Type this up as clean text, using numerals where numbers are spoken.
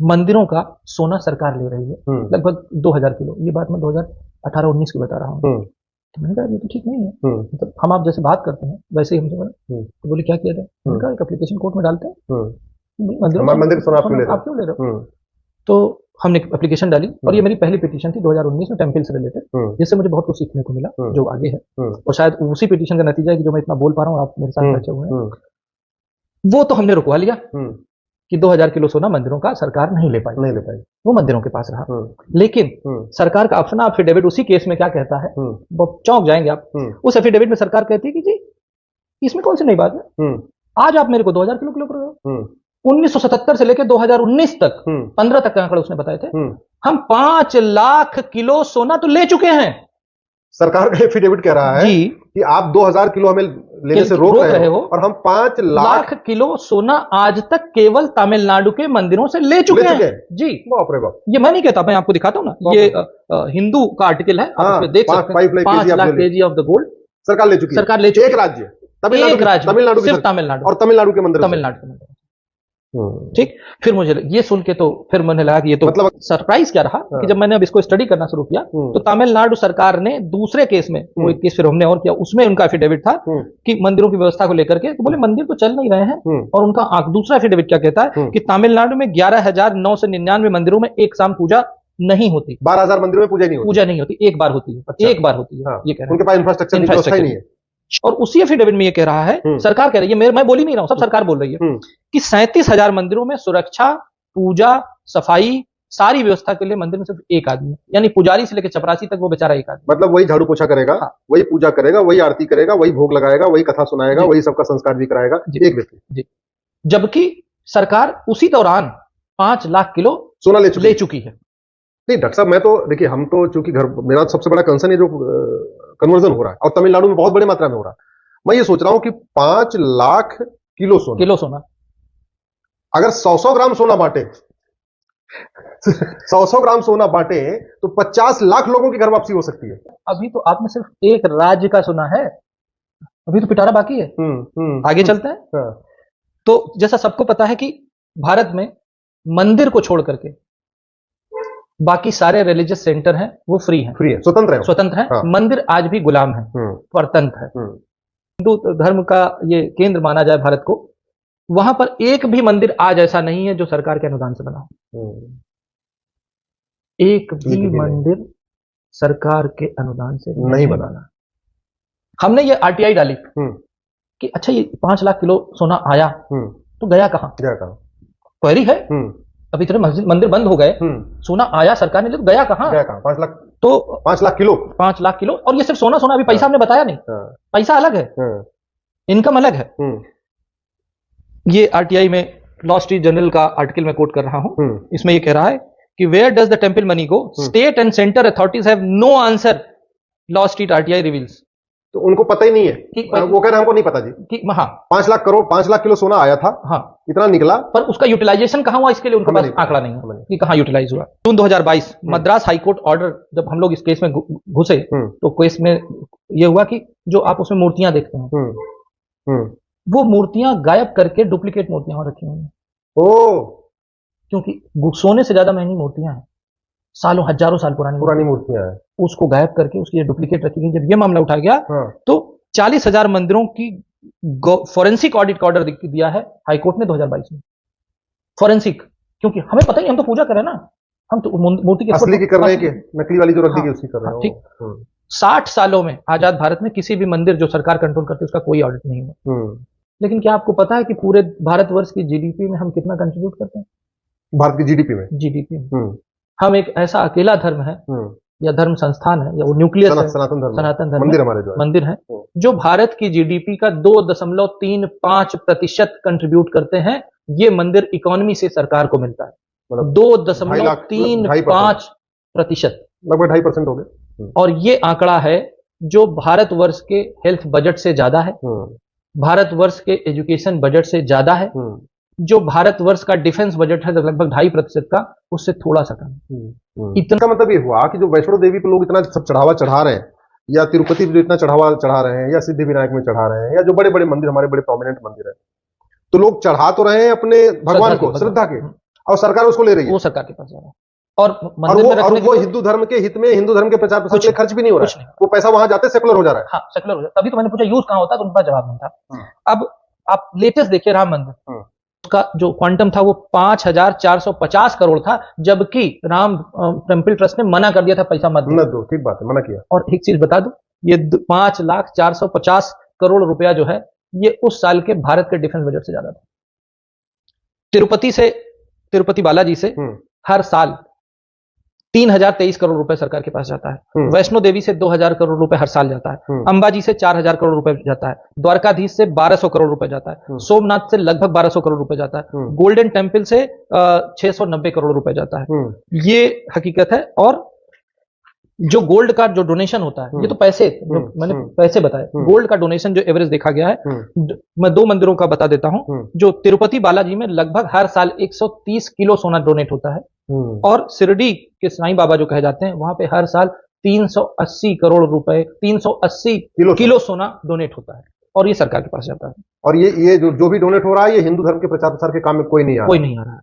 मंदिरों का सोना सरकार ले रही है लगभग 2000 किलो। ये बात मैं 2018-19 की बता रहा हूँ। तो मैंने कहा ये तो ठीक नहीं है। मतलब हम आप जैसे बात करते हैं वैसे ही हमसे बोला। तो बोले क्या किया जाए? मैंने कहा एक एप्लीकेशन कोर्ट में डालते हैं, मंदिर सोना आप क्यों ले रहे हो? तो हमने एप्लीकेशन डाली और ये मेरी पहली पिटीशन थी 2019 में टेम्पल से रिलेटेड, जिससे मुझे बहुत कुछ सीखने को मिला जो आगे है। और शायद उसी पिटीशन का नतीजा है कि जो मैं इतना बोल पा रहा हूँ, आप मेरे साथ बैठे हुए हैं। वो तो हमने रुकवा लिया कि 2000 किलो सोना मंदिरों का सरकार नहीं ले पाई, वो मंदिरों के पास रहा। लेकिन सरकार का ऑप्शन एफिडेविट उसी केस में क्या कहता है, वो चौंक जाएंगे आप। उस एफिडेविट में सरकार कहती है कि जी इसमें कौन सी नई बात है, आज आप मेरे को 2000 किलो कर रहे हो। 1977 से लेकर 2019 तक 15 तक के आंकड़े उसने बताए थे, हम 5 लाख किलो सोना तो ले चुके हैं। सरकार का एफिडेविट कह रहा है कि आप 2000 किलो हमें लेने से रोक रहे हो और हम 5 लाख किलो सोना आज तक केवल तमिलनाडु के मंदिरों से ले चुके हैं। जी बाप रे बाप। ये मैं नहीं कहता, मैं आपको दिखाता हूं ना, ये हिंदू का आर्टिकल है, आप इसमें देख सकते हैं। 5 lakh KG of the gold सरकार ले चुकी है। एक राज्य तमिलनाडु, सिर्फ तमिलनाडु और तमिलनाडु के मंदिर। ठीक, फिर मुझे ये सुन के तो फिर मैंने लगा कि ये तो मतलब सरप्राइज क्या रहा कि जब मैंने अब इसको स्टडी करना शुरू किया तो तमिलनाडु सरकार ने दूसरे केस में, वो एक केस फिर हमने और किया, उसमें उनका एफिडेविट था कि मंदिरों की व्यवस्था को लेकर के, तो बोले मंदिर तो चल नहीं रहे हैं। और उनका दूसरा एफिडेविट क्या कहता है कि तमिलनाडु में 11,999 मंदिरों में एक शाम पूजा नहीं होती, 12,000 मंदिरों में पूजा नहीं होती, एक बार होती है, एक बार होती है। ये कह रहे हैं उनके पास इंफ्रास्ट्रक्चर नहीं है। और उसी एफिडेविट में ये कह रहा है, सरकार कह रही है, मैं बोल ही नहीं रहा हूं, सब सरकार बोल रही है कि 37,000 मंदिरों में सुरक्षा, पूजा, सफाई, सारी व्यवस्था के लिए मंदिर में सिर्फ एक आदमी है, यानी पुजारी से लेकर चपरासी तक वो बेचारा एक आदमी। मतलब वही झाड़ू पोछा करेगा, वही पूजा करेगा, वही आरती करेगा, वही भोग लगाएगा, वही कथा सुनाएगा, वही सबका संस्कार भी कराएगा, एक व्यक्ति। जबकि सरकार उसी दौरान 5 लाख किलो सोना ले चुकी है। नहीं डॉक्टर साहब, मैं तो देखिए, हम तो चूंकि मेरा सबसे बड़ा कंसर्न है जो कन्वर्जन हो रहा है और तमिलनाडु में बहुत बड़ी मात्रा में हो रहा है। मैं ये सोच रहा हूं कि 5 लाख किलो सोना अगर 100 ग्राम सोना बांटे 100 ग्राम सोना बांटे तो 50 लाख लोगों की घर वापसी हो सकती है। अभी तो आपने सिर्फ एक राज्य का सुना है, अभी तो पिटारा बाकी है। आगे चलते हैं। तो जैसा सबको पता है कि भारत में मंदिर को छोड़ करके बाकी सारे रिलीजियस सेंटर हैं वो फ्री हैं, स्वतंत्र हैं। मंदिर आज भी गुलाम है, परतंत्र है। हिंदू धर्म का ये केंद्र माना जाए भारत को, वहां पर एक भी मंदिर आज ऐसा नहीं है जो सरकार के अनुदान से बना हो। एक भी मंदिर सरकार के अनुदान से नहीं बनाना। हमने ये आरटीआई डाली कि अच्छा ये 5 लाख किलो सोना आया तो गया कहां? क्वेरी है। अभी इतने मंदिर बंद हो गए, सोना आया सरकार ने, तो गया कहां? 5 लाख, तो 5 लाख किलो। और ये सिर्फ सोना अभी पैसा हमने बताया नहीं, पैसा अलग है, इनकम अलग है। ये आरटीआई में लॉ स्ट्रीट जर्नल का आर्टिकल में कोट कर रहा हूं। इसमें ये कह रहा है कि where does the temple money go, state and centre authorities have no answer, Law Street RTI reveals. तो उनको पता ही नहीं है कि वो कह रहे हैं हमको नहीं पता जी कि हाँ 5 लाख किलो सोना आया था, हाँ इतना निकला, पर उसका यूटिलाइजेशन कहां हुआ इसके लिए उनके पास आंकड़ा नहीं है कि कहां यूटिलाइज हुआ। जून 2022 मद्रास हाईकोर्ट ऑर्डर, जब हम लोग इस केस में घुसे तो केस में यह हुआ कि जो आप उसमें मूर्तियां देखते हैं वो मूर्तियां गायब करके डुप्लीकेट मूर्तियां वहां रखी हुई हैं। क्योंकि सोने से ज्यादा महंगी मूर्तियां हैं, सालों हजारों साल पुरानी मूर्तियां हैं, उसको गायब करके उसकी डुप्लीकेट रखी गई। जब ये मामला उठा गया तो 40,000 मंदिरों की फॉरेंसिक ऑडिट का ऑर्डर दिया है हाईकोर्ट ने 2022 में। फॉरेंसिक, क्योंकि हमें पता ही, हम तो पूजा करें ना, हम तो मूर्ति की असली की कर रहे हैं कि नकली वाली जो रख दी गई उसकी कर रहे हैं। ठीक, 60 सालों में आजाद भारत में किसी भी मंदिर जो सरकार कंट्रोल करती है उसका कोई ऑडिट नहीं हुआ। लेकिन क्या आपको पता है कि पूरे भारतवर्ष की जीडीपी में हम कितना कंट्रीब्यूट करते हैं? भारत की जीडीपी में हम एक ऐसा अकेला धर्म है या धर्म संस्थान है या वो न्यूक्लियस है, सनातन धर्म मंदिर हमारे जो मंदिर है जो भारत की जीडीपी का 2.35% कंट्रीब्यूट करते हैं। ये मंदिर इकोनॉमी से सरकार को मिलता है, 2.35%, लगभग 2.5% हो गए। और ये आंकड़ा है जो भारतवर्ष के हेल्थ बजट से ज्यादा है, भारतवर्ष के एजुकेशन बजट से ज्यादा है, जो भारतवर्ष का डिफेंस बजट है लगभग 2.5% का, उससे थोड़ा सा कम। इतना मतलब ये हुआ कि जो वैष्णो देवी पे लोग इतना सब चढ़ावा चढ़ा रहे हैं, या तिरुपति पे इतना चढ़ावा चढ़ा रहे हैं, या सिद्धि विनायक में चढ़ा रहे हैं, या जो बड़े बड़े मंदिर हमारे बड़े प्रोमिनेंट मंदिर है, तो लोग चढ़ा तो रहे हैं अपने भगवान को, श्रद्धा के, और सरकार उसको ले रही है, वो सरकार के पास जा रहा है। और वो हिंदू धर्म के हित में, हिंदू धर्म के प्रचार प्रसार के लिए खर्च भी नहीं हो रहा है, वो पैसा वहां जाते सेकुलर हो जा रहा है। हाँ, सेकुलर हो जाता है। तभी तो मैंने पूछा यूज कहाँ होता है, तो उनका जवाब नहीं था। अब आप लेटेस्ट देखिए राम मंदिर, उसका जो क्वांटम था वो 5,450 करोड़ था, जबकि राम टेम्पल ट्रस्ट ने मना कर दिया था पैसा मत दो। ठीक बात है, मना किया। और एक चीज बता दूं, ये 5,450 करोड़ रुपया जो है, ये उस साल के भारत के डिफेंस बजट से ज्यादा था। तिरुपति बालाजी से हर साल 3,023 करोड़ रुपए सरकार के पास जाता है। वैष्णो देवी से 2,000 करोड़ रुपए हर साल जाता है। अंबाजी से 4,000 करोड़ रुपए जाता है। द्वारकाधीश से 1,200 करोड़ रुपए जाता है। सोमनाथ से लगभग 1,200 करोड़ रुपए जाता है। गोल्डन टेम्पल से 690 करोड़ रुपए जाता है। ये हकीकत है। और जो गोल्ड का जो डोनेशन होता है, ये तो पैसे, जो मैंने पैसे बताए, गोल्ड का डोनेशन जो एवरेज देखा गया है, मैं 2 मंदिरों का बता देता हूं। जो तिरुपति बालाजी में लगभग हर साल 130 किलो सोना डोनेट होता है, और शिरडी के साईं बाबा जो कहे जाते हैं, वहां पे हर साल 380 करोड़ रुपए, 380 किलो सोना डोनेट होता है, और ये सरकार के पास जाता है। और ये जो भी डोनेट हो रहा है, ये हिंदू धर्म के प्रचार प्रसार के काम में कोई नहीं आ रहा है।